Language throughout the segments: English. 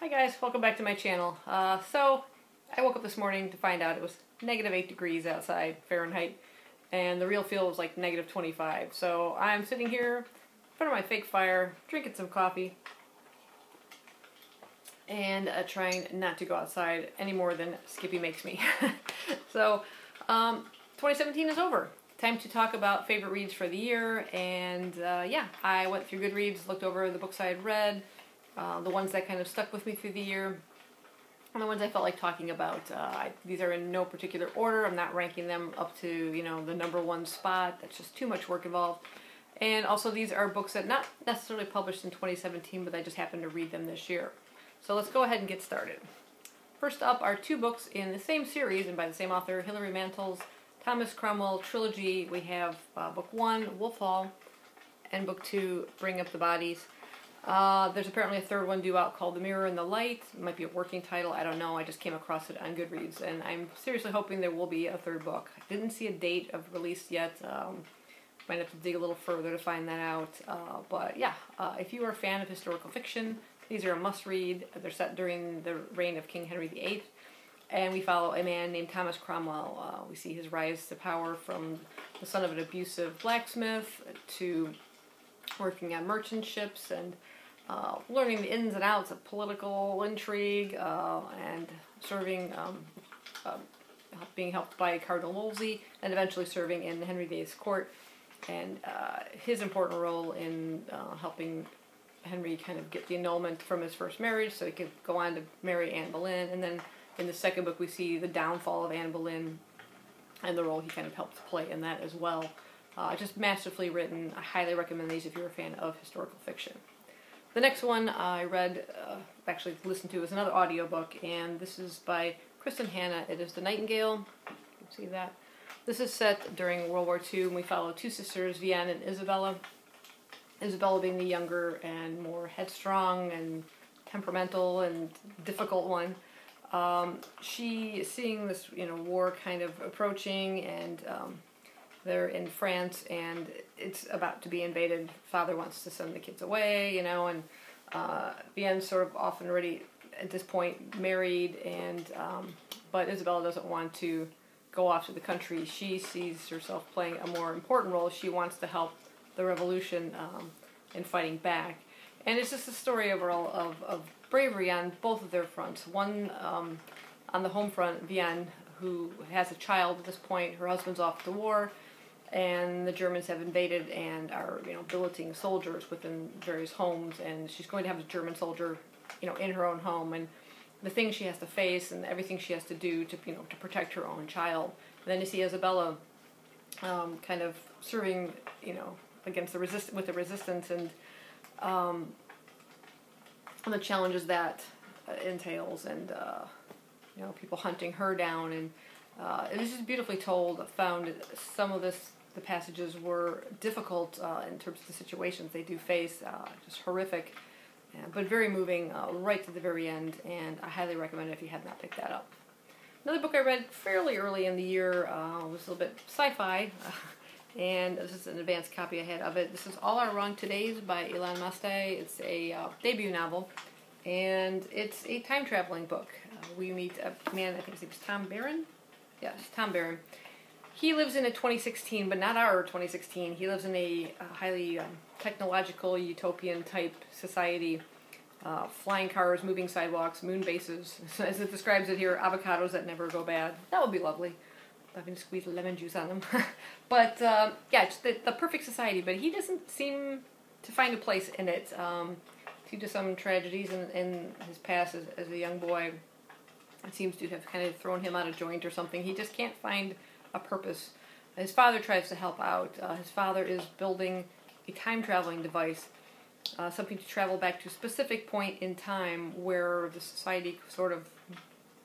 Hi guys, welcome back to my channel. So I woke up this morning to find out it was -8 degrees outside Fahrenheit, and the real feel was like -25. So I'm sitting here in front of my fake fire, drinking some coffee, and trying not to go outside any more than Skippy makes me. So 2017 is over. Time to talk about favorite reads for the year, and yeah, I went through Goodreads, looked over the books I had read, the ones that kind of stuck with me through the year, and the ones I felt like talking about. These are in no particular order. I'm not ranking them up to, you know, the #1 spot. That's just too much work involved. And also these are books that not necessarily published in 2017, but I just happened to read them this year. So let's go ahead and get started. First up are two books in the same series and by the same author, Hilary Mantel's Thomas Cromwell trilogy. We have book 1, Wolf Hall, and book 2, Bring Up the Bodies. There's apparently a third one due out called The Mirror and the Light. It might be a working title, I don't know. I just came across it on Goodreads, and I'm seriously hoping there will be a third book. I didn't see a date of release yet. Might have to dig a little further to find that out. But yeah, if you are a fan of historical fiction, these are a must-read. They're set during the reign of King Henry VIII. And we follow a man named Thomas Cromwell. We see his rise to power from the son of an abusive blacksmith to working on merchant ships and learning the ins and outs of political intrigue and serving, being helped by Cardinal Wolsey, and eventually serving in Henry VIII's court. And his important role in helping Henry kind of get the annulment from his first marriage so he could go on to marry Anne Boleyn. And then in the second book we see the downfall of Anne Boleyn and the role he kind of helped play in that as well. Just masterfully written. I highly recommend these if you're a fan of historical fiction. The next one I read, actually listened to, is another audiobook, and this is by Kristen Hanna. It is The Nightingale. You can see that. This is set during World War II, and we follow two sisters, Vienne and Isabella. Isabella being the younger and more headstrong and temperamental and difficult one. She is seeing this, war kind of approaching, and they're in France, and it's about to be invaded. Father wants to send the kids away, and Vienne's sort of often already at this point married, and but Isabella doesn't want to go off to the country. She sees herself playing a more important role. She wants to help the revolution in fighting back. And it's just a story overall of bravery on both of their fronts. One, on the home front, Vienne, who has a child at this point. Her husband's off to war, and the Germans have invaded and are, billeting soldiers within various homes, and she's going to have a German soldier, in her own home, and the things she has to face and everything she has to do to, to protect her own child. And then you see Isabella kind of serving, against with the resistance, and the challenges that entails, and people hunting her down, and it was just beautifully told. I found some of the passages were difficult in terms of the situations they do face, just horrific, but very moving right to the very end, and I highly recommend it if you have not picked that up. Another book I read fairly early in the year was a little bit sci-fi, and this is an advanced copy I had of it. This is All Our Wrong Todays by Ilan Mastay. It's a debut novel, and it's a time-traveling book. We meet a man, I think his name is Tom Barron? Yes, Tom Barron. He lives in a 2016, but not our 2016. He lives in a highly technological, utopian-type society. Flying cars, moving sidewalks, moon bases. As it describes it here, avocados that never go bad. That would be lovely. I can squeeze lemon juice on them. But, yeah, it's the perfect society, but he doesn't seem to find a place in it. Due to some tragedies in his past as a young boy, it seems to have kind of thrown him out of joint or something. He just can't find a purpose. His father tries to help out. His father is building a time-traveling device, something to travel back to a specific point in time where the society sort of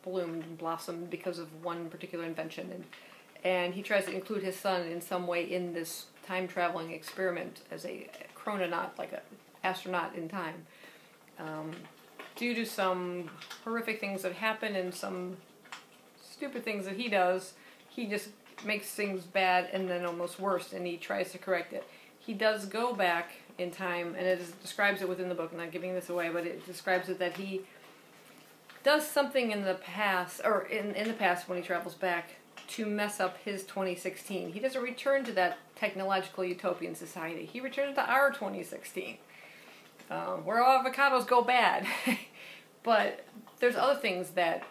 bloomed and blossomed because of one particular invention. And he tries to include his son in some way in this time-traveling experiment as a chrononaut, like an astronaut in time. Due to some horrific things that happen and some stupid things that he does, he just makes things bad and then almost worse, and he tries to correct it. He does go back in time, and it describes it within the book. I'm not giving this away, but it describes it that he does something in the past, or in the past when he travels back, to mess up his 2016. He doesn't return to that technological utopian society. He returns to our 2016, where all avocados go bad. But there's other things that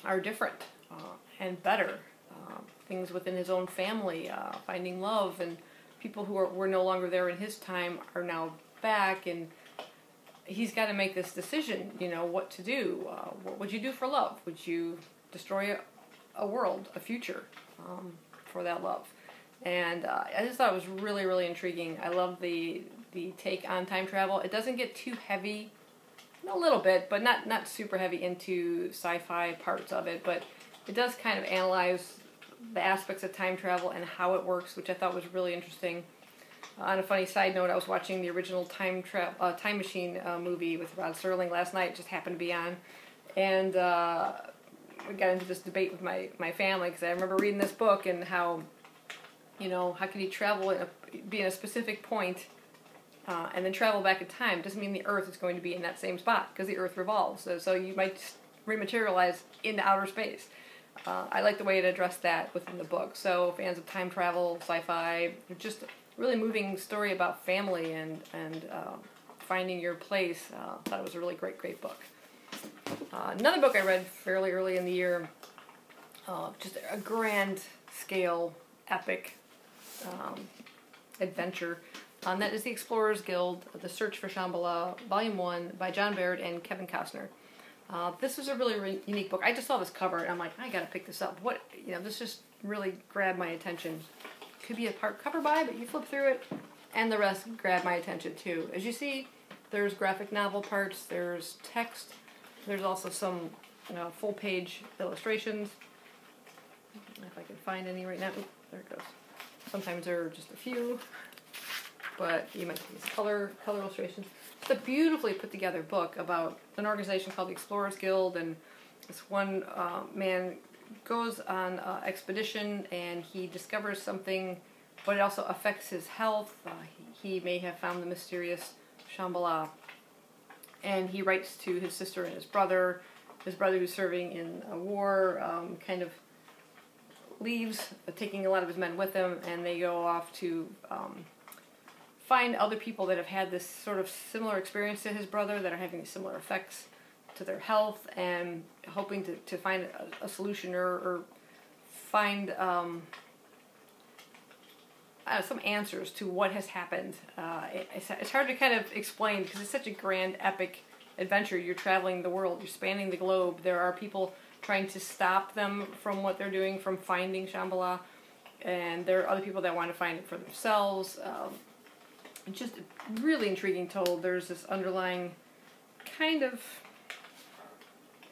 are different and better. Things within his own family, finding love, and people who were no longer there in his time are now back, and he's got to make this decision, what to do. What would you do for love? Would you destroy a world, a future, for that love? And I just thought it was really, really intriguing. I love the take on time travel. It doesn't get too heavy, a little bit, but not super heavy into sci-fi parts of it, but it does kind of analyze the aspects of time travel and how it works, which I thought was really interesting. On a funny side note, I was watching the original Time Machine movie with Rod Serling last night. It just happened to be on, and we got into this debate with my family, because I remember reading this book and how, how can you travel be in a specific point and then travel back in time? Doesn't mean the Earth is going to be in that same spot, because the Earth revolves. So you might just rematerialize into outer space. I like the way it addressed that within the book. So fans of time travel, sci-fi, just a really moving story about family and finding your place. Thought it was a really great book. Another book I read fairly early in the year, just a grand scale, epic adventure. That is The Explorers Guild, The Search for Shambhala, Volume 1 by John Baird and Kevin Costner. This was a really unique book. I just saw this cover and I'm like, I gotta pick this up. This just really grabbed my attention. Could be a hardcover buy, but you flip through it and the rest grabbed my attention too. As you see, there's graphic novel parts, there's text, there's also some full page illustrations. If I can find any right now. Ooh, there it goes. Sometimes there are just a few, but you might see color illustrations. It's a beautifully put together book about an organization called the Explorers Guild, and this one man goes on an expedition and he discovers something, but it also affects his health. He may have found the mysterious Shambhala, and he writes to his sister and his brother who's serving in a war, kind of leaves, taking a lot of his men with him, and they go off to find other people that have had this sort of similar experience to his brother, that are having similar effects to their health, and hoping to find a solution or find some answers to what has happened. It's hard to kind of explain, because it's such a grand, epic adventure. You're traveling the world, you're spanning the globe. There are people trying to stop them from what they're doing, from finding Shambhala, and there are other people that want to find it for themselves. Just really intriguing told. There's this underlying kind of...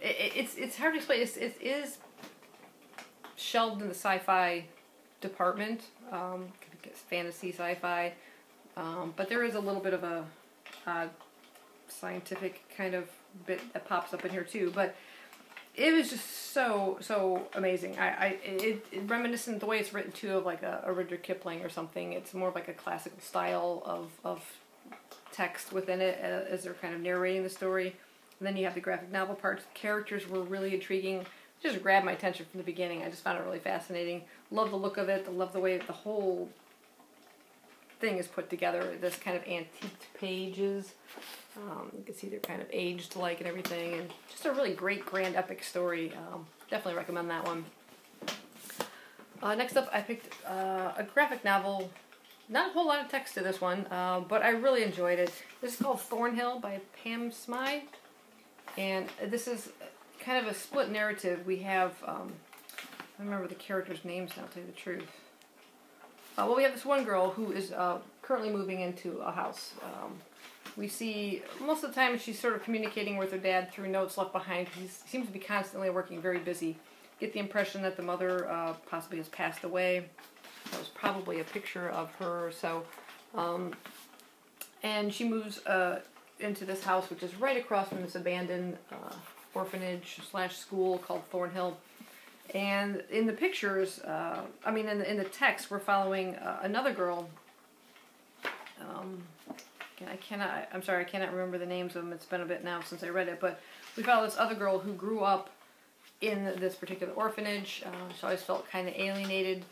It's hard to explain. It is shelved in the sci-fi department. It's fantasy, sci-fi. But there is a little bit of a scientific kind of bit that pops up in here too. But it was just so amazing. It reminiscent, the way it's written too, of like a Rudyard Kipling or something. It's more of like a classical style of text within it as they're kind of narrating the story. And then you have the graphic novel parts. The characters were really intriguing. It just grabbed my attention from the beginning. I just found it really fascinating. Love the look of it. Love the way the whole thing is put together. This kind of antiqued pages. You can see they're kind of aged like and everything. And just a really great, grand, epic story. Definitely recommend that one. Next up, I picked a graphic novel. Not a whole lot of text to this one, but I really enjoyed it. This is called Thornhill by Pam Smythe. And this is kind of a split narrative. We have, I don't remember the characters' names now, to tell you the truth. Well, we have this one girl who is currently moving into a house. We see, most of the time, she's sort of communicating with her dad through notes left behind. He seems to be constantly working, very busy. Get the impression that the mother possibly has passed away. That was probably a picture of her. So, and she moves into this house, which is right across from this abandoned orphanage/school called Thornhill. And in the pictures, in the text, we're following another girl. I'm sorry, I cannot remember the names of them. It's been a bit now since I read it, but we follow this other girl who grew up in this particular orphanage. She always felt kind of alienated.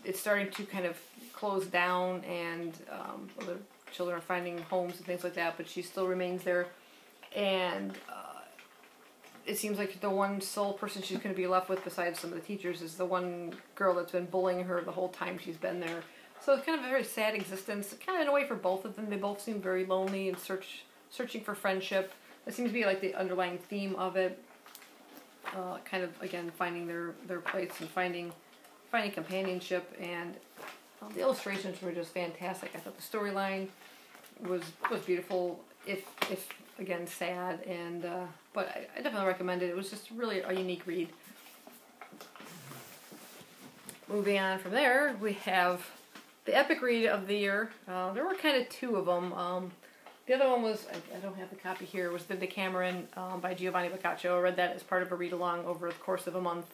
It's starting to kind of close down, and other children are finding homes and things like that, but she still remains there. And it seems like the one sole person she's going to be left with, besides some of the teachers, is the one girl that's been bullying her the whole time she's been there. So it's kind of a very sad existence, kind of in a way for both of them. They both seem very lonely and searching for friendship. That seems to be like the underlying theme of it. Kind of, again, finding their place and finding companionship. And the illustrations were just fantastic. I thought the storyline was beautiful, if again sad, and but I definitely recommend it. It was just really a unique read. Moving on from there, we have the epic read of the year. There were kind of two of them. The other one was, I don't have the copy here, was The Decameron by Giovanni Boccaccio. I read that as part of a read-along over the course of a month,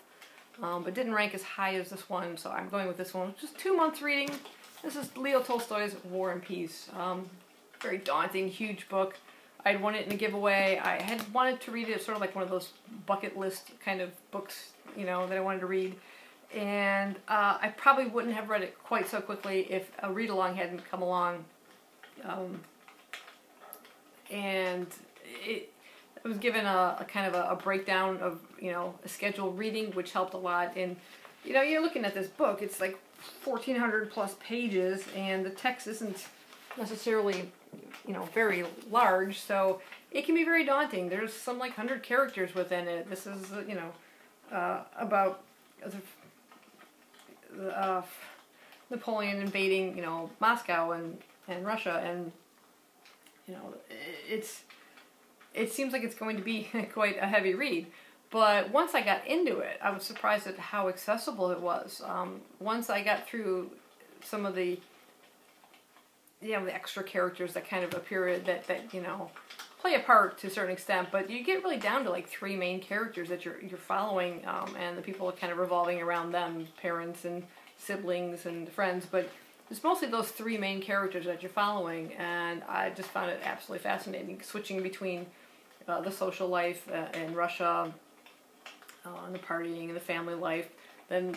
but didn't rank as high as this one, so I'm going with this one. Just 2 months reading. This is Leo Tolstoy's War and Peace. Very daunting, huge book. I'd won it in a giveaway. I had wanted to read it, sort of like one of those bucket list kind of books, that I wanted to read. And I probably wouldn't have read it quite so quickly if a read-along hadn't come along. And it was given a kind of a breakdown of, a scheduled reading, which helped a lot. And, you're looking at this book, it's like 1,400 plus pages, and the text isn't necessarily, very large, so it can be very daunting. There's some 100 characters within it. This is, about Napoleon invading, Moscow and Russia, and, it seems like it's going to be quite a heavy read. But once I got into it, I was surprised at how accessible it was. Once I got through some of the the extra characters that kind of appear that play a part to a certain extent, but you get really down to 3 main characters that you're following, and the people are kind of revolving around them, parents and siblings and friends, but it's mostly those 3 main characters that you're following, and I just found it absolutely fascinating, switching between the social life in Russia, and the partying and the family life, then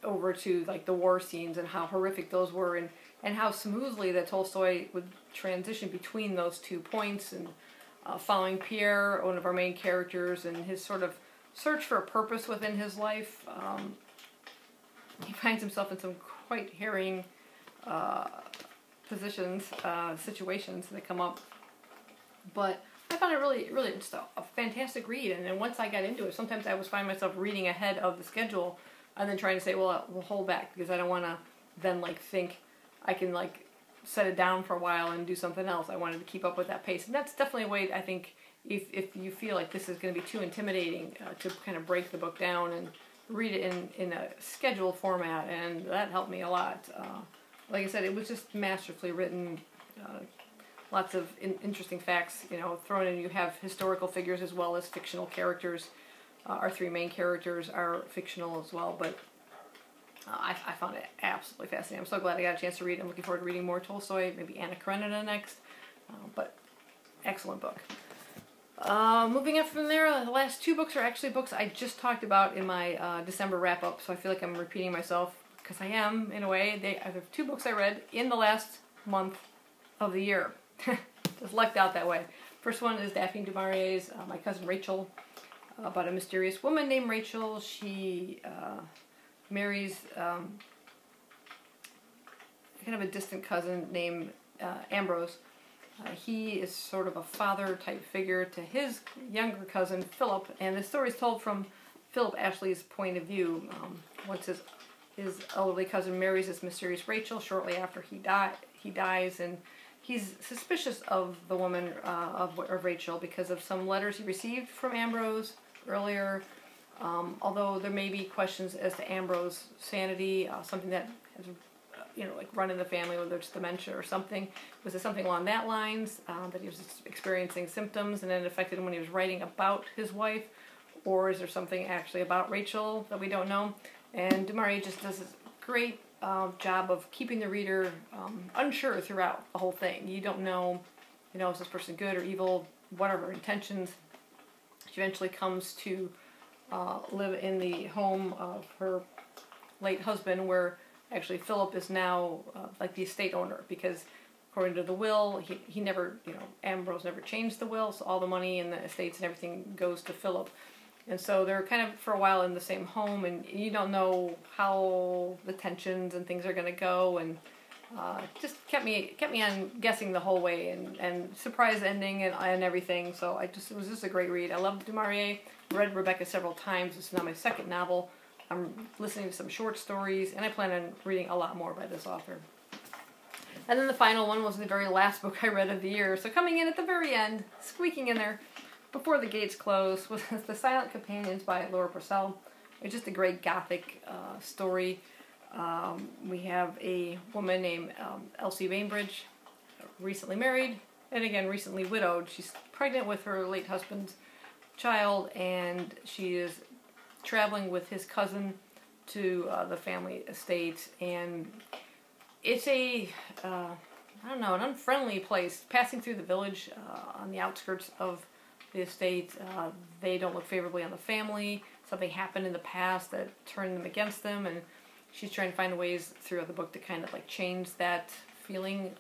over to the war scenes and how horrific those were, and how smoothly that Tolstoy would transition between those 2 points, and following Pierre, one of our main characters, and his sort of search for a purpose within his life. He finds himself in some quite harrowing situations that come up, but I found it really just a fantastic read. And then once I got into it, sometimes I was finding myself reading ahead of the schedule, and then trying to say, well, we'll hold back, because I don't want to then think I can set it down for a while and do something else. I wanted to keep up with that pace, and that's definitely a way, I think, if you feel like this is going to be too intimidating, to kind of break the book down and read it in a scheduled format, and that helped me a lot. Like I said, it was just masterfully written. Lots of interesting facts, thrown in. You have historical figures as well as fictional characters. Our 3 main characters are fictional as well, but I found it absolutely fascinating. I'm so glad I got a chance to read it. I'm looking forward to reading more Tolstoy, maybe Anna Karenina next, but excellent book. Moving up from there, the last 2 books are actually books I just talked about in my December wrap-up, so I feel like I'm repeating myself, because I am, in a way. They are 2 books I read in the last month of the year. Just lucked out that way. First one is Daphne du Maurier's My Cousin Rachel, about a mysterious woman named Rachel. She marries kind of a distant cousin named Ambrose. He is sort of a father-type figure to his younger cousin, Philip, and the story is told from Philip Ashley's point of view. Once his elderly cousin marries this mysterious Rachel, shortly after he dies, and he's suspicious of the woman, of Rachel, because of some letters he received from Ambrose earlier, although there may be questions as to Ambrose's sanity, something that has run in the family, whether it's dementia or something. Was it something along that lines, that he was experiencing symptoms and then it affected him when he was writing about his wife? Or is there something actually about Rachel that we don't know? And du Maurier just does this great job of keeping the reader unsure throughout the whole thing. You don't know, is this person good or evil, whatever intentions. She eventually comes to live in the home of her late husband, where actually Philip is now like the estate owner, because according to the will, he never, Ambrose never changed the will, so all the money and the estates and everything goes to Philip. And so they're kind of for a while in the same home, and you don't know how the tensions and things are going to go, and just kept me on guessing the whole way, and surprise ending and everything. So it was just a great read. I love Du Maurier. Read Rebecca several times. This is now my second novel. I'm listening to some short stories, and I plan on reading a lot more by this author. And then the final one was the very last book I read of the year. So coming in at the very end, squeaking in there before the gates close, was The Silent Companions by Laura Purcell. It's just a great gothic story. We have a woman named Elsie Bainbridge, recently married, and again recently widowed. She's pregnant with her late husband's child, and she is traveling with his cousin to the family estate, and it's an unfriendly place. Passing through the village on the outskirts of the estate, they don't look favorably on the family. Something happened in the past that turned them against them, and she's trying to find ways throughout the book to kind of like change that feeling.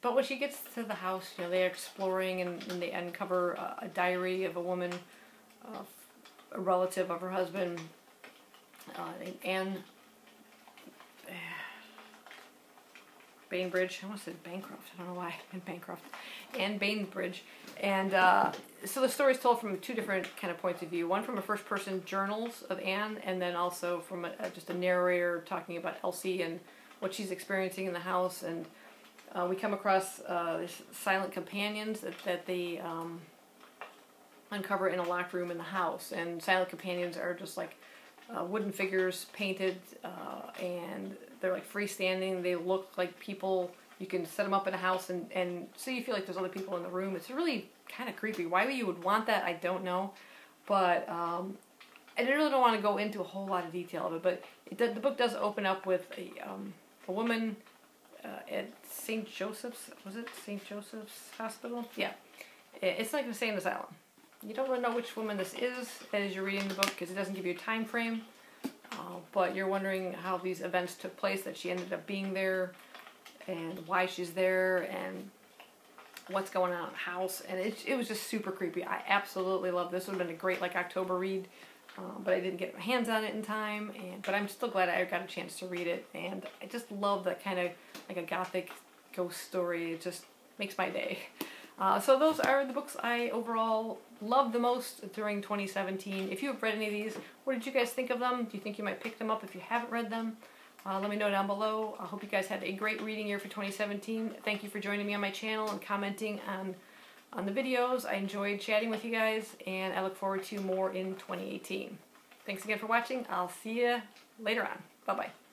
But when she gets to the house, they're exploring, and they uncover a diary of a woman, a relative of her husband, named Anne Bainbridge. I almost said Bancroft. I don't know why I meant Bancroft. Anne Bainbridge. And so the story is told from two different kind of points of view. One from a first-person journals of Anne, and then also from just a narrator talking about Elsie and what she's experiencing in the house. And we come across these silent companions that they uncover in a locked room in the house. And silent companions are just like wooden figures painted, and they're like freestanding. They look like people. You can set them up in a house, and so you feel like there's other people in the room. It's really kind of creepy. Why you would want that, I don't know. But I really don't want to go into a whole lot of detail of it. But the book does open up with a woman at St. Joseph's. Was it St. Joseph's Hospital? Yeah. It's like an insane asylum. You don't really know which woman this is as you're reading the book, because it doesn't give you a time frame. But you're wondering how these events took place, that she ended up being there, and why she's there, and what's going on in the house. And it was just super creepy. I absolutely love this. Would have been a great October read, but I didn't get my hands on it in time. But I'm still glad I got a chance to read it, and I just love that kind of like a gothic ghost story. It just makes my day. So those are the books I overall loved the most during 2017. If you have read any of these, what did you guys think of them? Do you think you might pick them up if you haven't read them? Let me know down below. I hope you guys had a great reading year for 2017. Thank you for joining me on my channel and commenting on the videos. I enjoyed chatting with you guys, and I look forward to more in 2018. Thanks again for watching. I'll see you later on. Bye-bye.